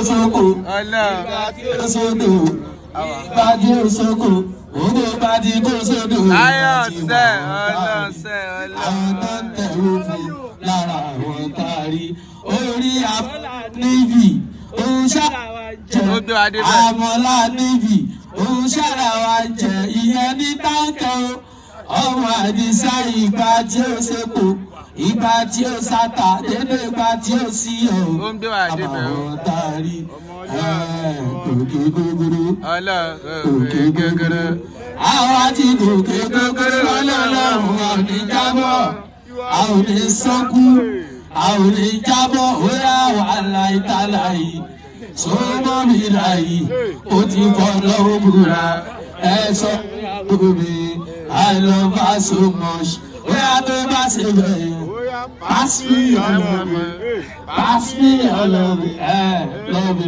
sóko ìgbà tí ó sódò ìgbà tí ó sóko owó bá ti kó sódò àwọn tó ń tẹ̀wé fún lára àwọn táàrí orí navy òun ṣàlàwà jẹ àmọ́lá navy òun ṣàlàwà jẹ ìyẹn ní táǹkà ọmọ àdìsá ìgbà tí ó ṣèpò ìgbà tí ó sátà nínú ìgbà tí ó sí àbàwọ̀ táàrí gòkè gógóró gòkè gógóró àwọn àti gòkè gógóró ọlọ́run ọ̀nì jábọ̀ àwọn ò ní sọ́kú àwọn ò ní jábọ̀ ó yà wàhálà ìtàlá yìí sọ́mọ́ mi là yìí ó ti fọ́ lọ́wọ́ búra ẹ sọ mi I love her so much ó yà tó bá ṣe bẹ̀rẹ̀. Pass me your love, pass me your love, love,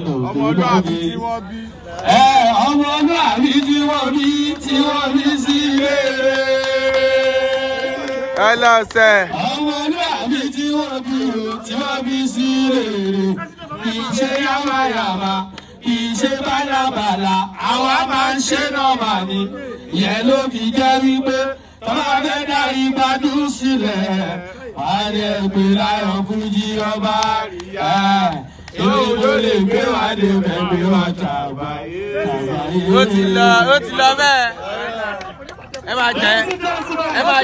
ọmọ náà mi tí wọ́n bí sí rere. ọlọ́sẹ̀. ọmọ náà mi tí wọ́n bí sí rere. Kì í ṣe yàmàyàmà, kì í ṣe bálabàlà, àwa máa ń ṣe nọ́ọ̀mà ni. Ìyẹn ló fi jẹ́ wípé tọ́lá fẹ́ darí gbádùn sílẹ̀. Wàhálì ẹgbẹ́ láyọ̀ fújì ọba èmi ló lè gbé wá dé bẹ́ẹ̀ wá tàbá yé. ó ti lọ bẹ́ẹ̀ ẹ máa jẹ ẹ máa.